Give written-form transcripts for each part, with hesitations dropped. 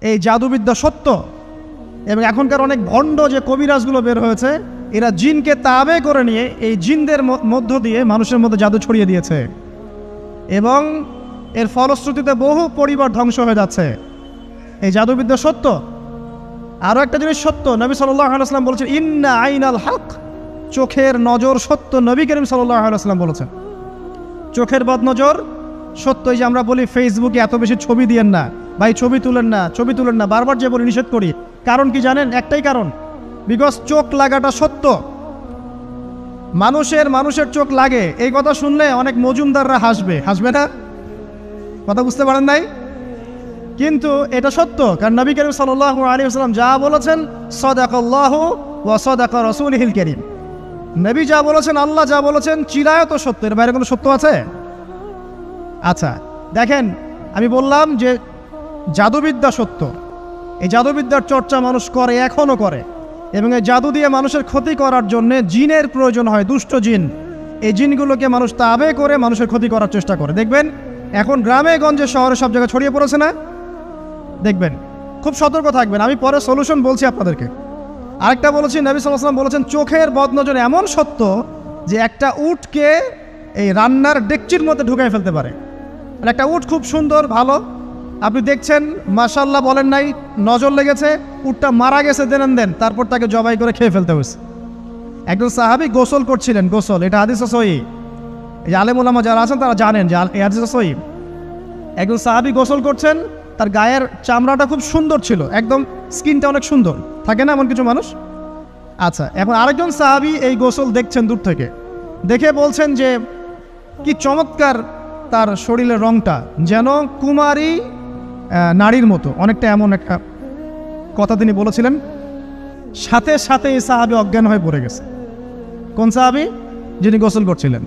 এই জাদুবিদ্যা সত্য। এবং এখনকার অনেক ভণ্ড যে কবিরাজগুলো বের হয়েছে, এরা জিনকে তাবে করে নিয়ে এই জিনদের মধ্য দিয়ে মানুষের মধ্যে জাদু ছড়িয়ে দিয়েছে, এবং এর ফলশ্রুতিতে বহু পরিবার ধ্বংস হয়ে যাচ্ছে। এই জাদুবিদ্যা সত্য। আরও একটা জিনিস সত্য, নবী সাল্লাল্লাহু আলাইহি ওয়াসাল্লাম বলেছেন ইন্না আইনাল হক, চোখের নজর সত্য। নবী করিম সাল্লাল্লাহু আলাইহি ওয়াসাল্লাম বলেছেন চোখের বদনজর সত্য। এই যে আমরা বলি ফেসবুকে এত বেশি ছবি দিয়েন না ভাই, ছবি তুলেন না, ছবি তুলেন না, বারবার যে বলি নিষেধ করি, কারণ কি জানেন? একটাই কারণ, বিকজ চোখ লাগাটা সত্য। মানুষের চোখ লাগে, এই কথা শুনলে অনেক মজুমদাররা হাসবে না? কথা বুঝতে পারেন নাই? কিন্তু এটা সত্য, কারণ নবী করিম সাল্লাল্লাহু আলাইহি ওয়াসাল্লাম যা বলেছেন সাদাকাল্লাহু ওয়া সাদাকা রাসূলুহুল কারীম, নবী যা বলেছেন, আল্লাহ যা বলেছেন চিরায়ত সত্য। এর বাইরে কোনো সত্য আছে? আচ্ছা দেখেন, আমি বললাম যে জাদুবিদ্যা সত্য। এই জাদুবিদ্যার চর্চা মানুষ করে, এখনও করে, এবং এই জাদু দিয়ে মানুষের ক্ষতি করার জন্য জিনের প্রয়োজন হয়, দুষ্ট জিন। এই জিনগুলোকে মানুষ তাবে করে মানুষের ক্ষতি করার চেষ্টা করে। দেখবেন এখন গ্রামে গঞ্জে শহরে সব জায়গায় ছড়িয়ে পড়েছে না? দেখবেন, খুব সতর্ক থাকবেন। আমি পরে সলিউশন বলছি আপনাদেরকে। আরেকটা বলেছি, নবী সাল্লাল্লাহু আলাইহি ওয়াসাল্লাম বলেছেন চোখের বদনজর এমন সত্য যে একটা উটকে এই রান্নার ডেকচির মধ্যে ঢুকাই ফেলতে পারে। আর একটা উট খুব সুন্দর, ভালো, আপনি দেখছেন মাশাআল্লাহ বলেন নাই, নজর লেগেছে, উটটা মারা গেছে, দেন তারপর তাকে জবাই করে খেয়ে ফেলতে হয়েছে। একজন সাহাবী গোসল করছিলেন, গোসল, এটা হাদিস সহিহ, এই আলেম ওলামা যারা আছেন তারা জানেন যে এই হাদিস সহিহ। একজন সাহাবী গোসল করছেন, তার গায়ের চামড়াটা খুব সুন্দর ছিল, একদম স্কিনটা অনেক সুন্দর, থাকে না এমন কিছু মানুষ? আচ্ছা, এখন আরেকজন সাহাবী এই গোসল দেখছেন দূর থেকে, দেখে বলছেন যে কি চমৎকার তার শরীরের রংটা, যেন কুমারী নারীর মতো, অনেকটা এমন একটা কথা তিনি বলেছিলেন। সাথে সাথে এই সাহাবী অজ্ঞান হয়ে পড়ে গেছে। কোন সাহাবী? যিনি গোসল করছিলেন।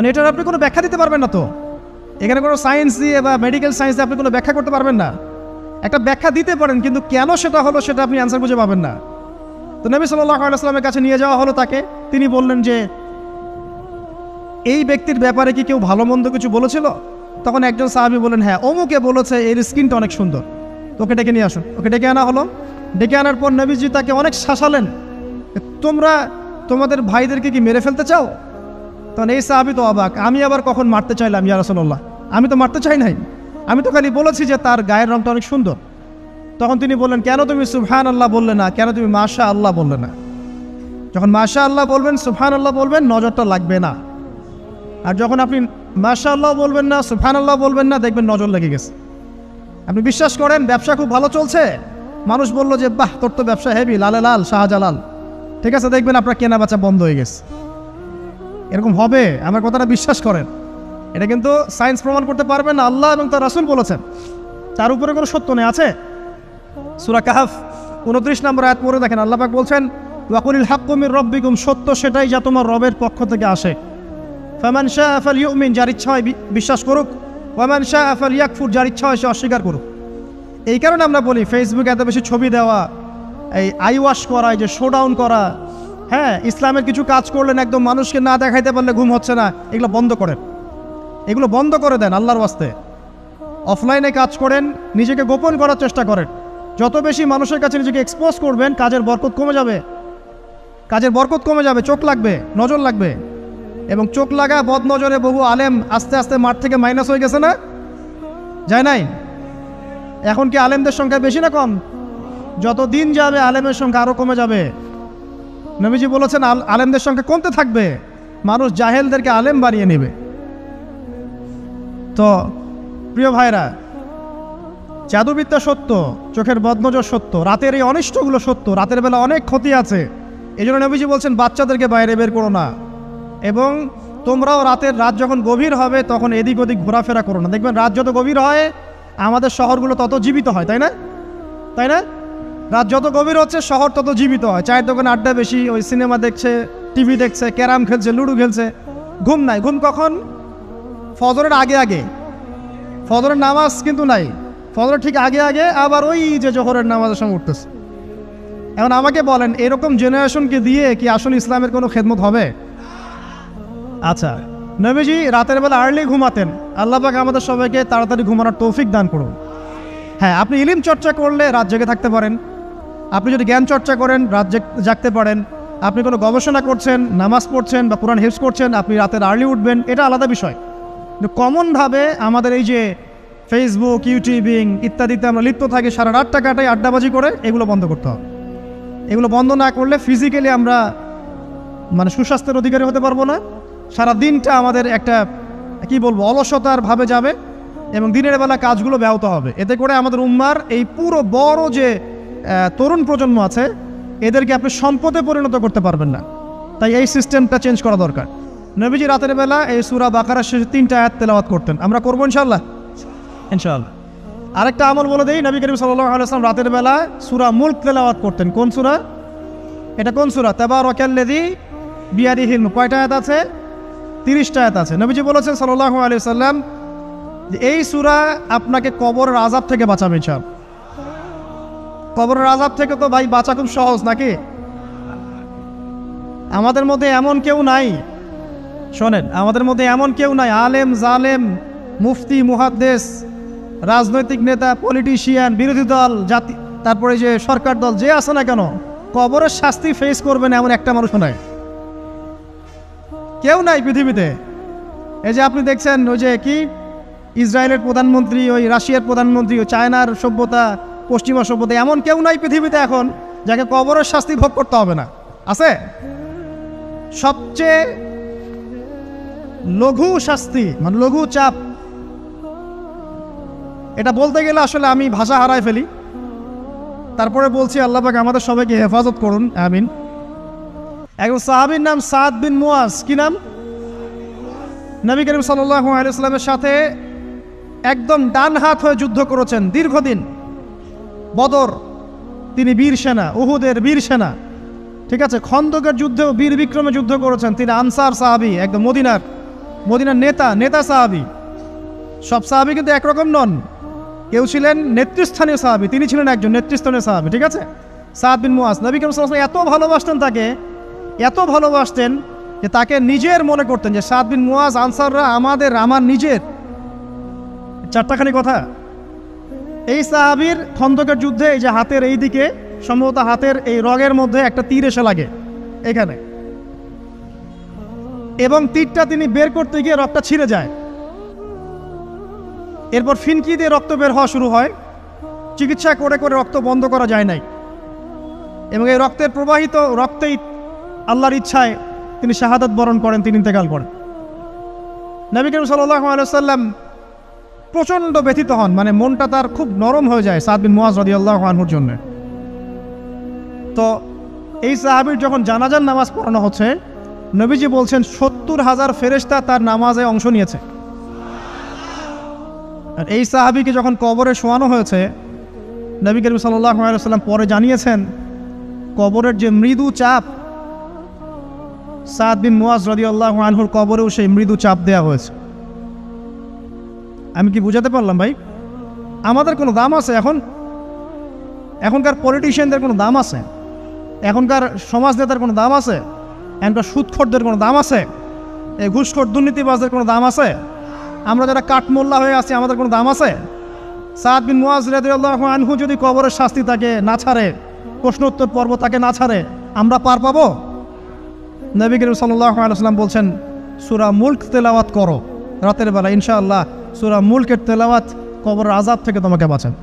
এটার আপনি কোনো ব্যাখ্যা দিতে পারবেন না তো, এখানে কোনো সায়েন্স দিয়ে বা মেডিকেল সায়েন্স দিয়ে আপনি কোনো ব্যাখ্যা করতে পারবেন না। একটা ব্যাখ্যা দিতে পারেন, কিন্তু কেন সেটা হলো সেটা আপনি অ্যান্সার খুঁজে পাবেন না। তো নবী সাল্লাল্লাহু আলাইহি ওয়াসাল্লামের কাছে নিয়ে যাওয়া হলো তাকে। তিনি বললেন যে এই ব্যক্তির ব্যাপারে কি কেউ ভালো মন্দ কিছু বলেছিল? তখন একজন সাহাবী বলেন হ্যাঁ, অমুকে বলেছে এর স্কিনটা অনেক সুন্দর, ওকে ডেকে নিয়ে আসুন। ওকে ডেকে আনা হলো। ডেকে আনার পর নবীজি তাকে অনেক শাসালেন, তোমরা তোমাদের ভাইদেরকে কি মেরে ফেলতে চাও? তখন এই সাহাবী তো অবাক, আমি আবার কখন মারতে চাইলাম ইয়া রাসূলুল্লাহ? আমি তো মারতে চাই নাই, আমি তো খালি বলেছি যে তার গায়ের রংটা অনেক সুন্দর। তখন তিনি বললেন কেন তুমি সুবহানাল্লাহ বললে না, কেন তুমি মাশাআল্লাহ বললে না? যখন মাশাআল্লাহ বলবেন, সুবহানাল্লাহ বলবেন, নজরটা লাগবে না। আর যখন আপনি মাশাআল্লাহ বলবেন না, সুবহানাল্লাহ বলবেন না, দেখবেন নজর লেগে গেছে। আপনি বিশ্বাস করেন ব্যবসা খুব ভালো চলছে, মানুষ বলল যে বাহ তোর তো ব্যবসা হেভি, লালে লাল শাহজালাল, ঠিক আছে, দেখবেন আপনার কেনা বেচা বন্ধ হয়ে গেছে। এরকম হবে, আমার কথাটা বিশ্বাস করেন। এটা কিন্তু সায়েন্স প্রমাণ করতে পারবে না, আল্লাহ এবং তার রাসূল বলেছেন, তার উপরে কোনো সত্য নেই। আছে সূরা কাহফ 29 নম্বর আয়াত পড়ে দেখেন, আল্লাহ পাক বলছেন ওয়াকুলিল হাক্কু মির রাব্বিকুম, সত্য সেটাই যা তোমার রবের পক্ষ থেকে আসে। ফামান শাআ ফালইউমিন, যার ইচ্ছা হয় বিশ্বাস করুক, ওয়ামান শাআ ফালইয়াকফুর, যার ইচ্ছা হয় সে অস্বীকার করুক। এই কারণে আমরা বলি ফেসবুকে এত বেশি ছবি দেওয়া, এই আই ওয়াশ করা, এই যে শোডাউন করা, হ্যাঁ, ইসলামের কিছু কাজ করলেন একদম মানুষকে না দেখাইতে পারলে ঘুম হচ্ছে না, এগুলো বন্ধ করেন, এগুলো বন্ধ করে দেন আল্লাহর ওয়াস্তে। অফলাইনে কাজ করেন, নিজেকে গোপন করার চেষ্টা করেন। যত বেশি মানুষের কাছে নিজেকে এক্সপোজ করবেন, কাজের বরকত কমে যাবে, কাজের বরকত কমে যাবে, চোখ লাগবে, নজর লাগবে। এবং চোখ লাগা বদনজরে বহু আলেম আস্তে আস্তে মাঠ থেকে মাইনাস হয়ে গেছে না? যায় নাই? এখন কি আলেমদের সংখ্যা বেশি না কম? যত দিন যাবে আলেমের সংখ্যা আরও কমে যাবে। নবীজি বলেছেন আলেমদের সংখ্যা কমতে থাকবে, মানুষ জাহেলদেরকে আলেম বানিয়ে নেবে। তো প্রিয় ভাইরা, জাদুবিদ্যা সত্য, চোখের বদনজর সত্য, রাতের এই অনিষ্টগুলো সত্য, রাতের বেলা অনেক ক্ষতি আছে। এই জন্য নবীজি বলছেন বাচ্চাদেরকে বাইরে বের করো না, এবং তোমরাও রাত যখন গভীর হবে তখন এদিক ওদিক ঘোরাফেরা করো না। দেখবেন রাত যত গভীর হয় আমাদের শহরগুলো তত জীবিত হয়, তাই না? তাই না? রাত যত গভীর হচ্ছে শহর তত জীবিত হয়। চায়ের দোকানে আড্ডা বেশি, ওই সিনেমা দেখছে, টিভি দেখছে, ক্যারাম খেলছে, লুডো খেলছে, ঘুম নাই। ঘুম কখন? ফজরের আগে আগে। ফজরের নামাজ কিন্তু নাই, ফজরের ঠিক আগে আগে আবার ওই যে জোহরের নামাজের সময় উঠতেছে। এখন আমাকে বলেন, এরকম জেনারেশনকে দিয়ে কি আসলে ইসলামের কোনো খেদমত হবে? আচ্ছা, নবীজি রাতের বেলা আর্লি ঘুমাতেন, আল্লাহ পাক আমাদের সবাইকে তাড়াতাড়ি ঘুমানোর তৌফিক দান করুন। হ্যাঁ, আপনি ইলম চর্চা করলে রাত জেগে থাকতে পারেন, আপনি যদি জ্ঞান চর্চা করেন রাত জাগতে পারেন, আপনি কোনো গবেষণা করছেন, নামাজ পড়ছেন বা কোরআন হিফজ করছেন, আপনি রাতের আর্লি উঠবেন, এটা আলাদা বিষয়। কিন্তু কমনভাবে আমাদের এই যে ফেসবুক, ইউটিউবিং ইত্যাদিতে আমরা লিপ্ত থাকি, সারা রাতটা কাটাই আড্ডাবাজি করে, এগুলো বন্ধ করতে হবে। এগুলো বন্ধ না করলে ফিজিক্যালি আমরা মানে সুস্বাস্থ্যের অধিকারী হতে পারবো না। সারা দিনটা আমাদের একটা কি বলবো অলসতার ভাবে যাবে এবং দিনের বেলা কাজগুলো ব্যাহত হবে। এতে করে আমাদের উম্মার এই পুরো বড় যে তরুণ প্রজন্ম আছে এদেরকে আপনি সম্পদে পরিণত করতে পারবেন না। তাই এই সিস্টেমটা চেঞ্জ করা দরকার। নবীজি রাতের বেলা এই সূরা বাকারার শেষে 3টা আয়াত তেলাওয়াত করতেন। আমরা করবো ইনশাআল্লাহ। আরেকটা আমল বলে দেই, নবী করিম সাল্লাল্লাহু আলাইহি ওয়াসাল্লাম রাতের বেলা সূরা মুলক তেলাওয়াত করতেন। কোন সূরা এটা? কোন সূরা? তাবারাকাল্লাযী বিয়াদিহিল মুলক। কয়টা আয়াত আছে? 30টা আয়াত আছে। নবীজি বলেছেন সাল্লাল্লাহু আলাইহি ওয়াসাল্লাম যে এই সূরা আপনাকে কবরের আযাব থেকে বাঁচাবে ইনশাআল্লাহ। কবরের আযাব থেকে তো ভাই বাঁচা খুব সহজ নাকি? আমাদের মধ্যে এমন কেউ নাই, শোনেন, আমাদের মধ্যে এমন কেউ নাই আলেম জালেম মুফতি মুহাদ্দিস রাজনৈতিক নেতা পলিটিশিয়ান বিরোধী দল জাতি তারপরে যে সরকার দল যে আছে না কেন কবরের শাস্তি ফেস করবেন এমন একটা মানুষ নাই, কেউ নাই পৃথিবীতে। এই যে আপনি দেখছেন ওই যে কি ইসরায়েলের প্রধানমন্ত্রী, ওই রাশিয়ার প্রধানমন্ত্রী, ওই চায়নার সভ্যতা, পশ্চিমা সভ্যতা, এমন কেউ নাই পৃথিবীতে এখন যাকে কবরের শাস্তি ভোগ করতে হবে না। আছে? সবচেয়ে লঘু শাস্তি মানে লঘু চাপ, এটা বলতে গেলে আসলে আমি ভাষা হারায় ফেলি। তারপরে বলছি আল্লাহ পাক আমাদের সবাইকে হেফাজত করুন, আমিন। একজন সাহাবীর নাম সাদ বিন মুয়াজ। কি নাম? নবী করিম সাল্লাল্লাহু আলাইহি ওয়াসাল্লামের সাথে একদম ডান হাত হয়ে যুদ্ধ করেছেন দীর্ঘদিন। বদর তিনি বীর সেনা, উহুদের বীর সেনা, ঠিক আছে। খন্দকের যুদ্ধেও বীর বিক্রমে যুদ্ধ করেছেন। তিনি আনসার সাহাবী, একদম মদিনার নেতা সাহাবী। সব সাহাবী কিন্তু একরকম নন, কেউ ছিলেন নেতৃস্থানীয় সাহাবী, তিনি ছিলেন একজন নেতৃস্থানীয় সাহাবী, ঠিক আছে। সাদ বিন মুয়াজ নবী করিম সাল্লাল্লাহু আলাইহি ওয়াসাল্লাম এত ভালোবাসতেন তাকে, এত ভালোবাসতেন যে তাকে নিজের মনে করতেন যে সাদ বিন মুয়াজ আনসাররা আমার নিজের। চারটাখানি কথা। এই সাহাবীর খন্দকের যুদ্ধে এই যে হাতের এই দিকে সম্ভবত হাতের এই রগের মধ্যে একটা তীর এসে লাগে এখানে, এবং তীরটা তিনি বের করতে গিয়ে রক্তটা ছিঁড়ে যায়। এরপর ফিনকি দিয়ে রক্ত বের হওয়া শুরু হয়। চিকিৎসা করে করে রক্ত বন্ধ করা যায় নাই, এবং এই রক্তের প্রবাহিত রক্তেই আল্লাহর ইচ্ছায় তিনি শাহাদাত বরণ করেন, তিনি ইন্তেকাল করেন। নবী করিম সাল্লাল্লাহু আলাইহি ওয়াসাল্লাম প্রচণ্ড ব্যথিত হন, মানে মনটা তার খুব নরম হয়ে যায় সাদ বিন মুয়াজ রাদিয়াল্লাহু আনহুর জন্য। তো এই সাহাবীর যখন জানাজার নামাজ পড়ানো হচ্ছে, নবীজি বলছেন 70,000 ফেরেশতা তার নামাজে অংশ নিয়েছে। আর এই সাহাবীকে যখন কবরে শোয়ানো হয়েছে, নবী করিম সাল্লাল্লাহু আলাইহি ওয়াসাল্লাম পরে জানিয়েছেন কবরের যে মৃদু চাপ, সাদ বিন মুয়াজ রাদিয়াল্লাহু আনহুর কবরেও সেই মৃদু চাপ দেওয়া হয়েছে। আমি কি বুঝাতে পারলাম ভাই? আমাদের কোনো দাম আছে এখনকার পলিটিশিয়ানদের কোনো দাম আছে? এখনকার সমাজ নেতার কোনো দাম আছে? এখনকার সুদখোরদের কোনো দাম আছে? এই ঘুষখোর দুর্নীতিবাজদের কোনো দাম আছে? আমরা যারা কাঠমোল্লা হয়ে আছি আমাদের কোনো দাম আছে? সাদ বিন মুয়াজ রাদিয়াল্লাহু আনহু যদি কবরের শাস্তি তাকে না ছাড়ে, প্রশ্নোত্তর পর্ব তাকে না ছাড়ে, আমরা পার পাবো? নবী করিম সাল্লাল্লাহু আলাইহি ওয়াসাল্লাম বলছেন সূরা মুলক তেলাওয়াত করো রাতের বেলা, ইনশাআল্লাহ সূরা মুলকের তেলাওয়াত কবরের আযাব থেকে তোমাকে বাঁচান।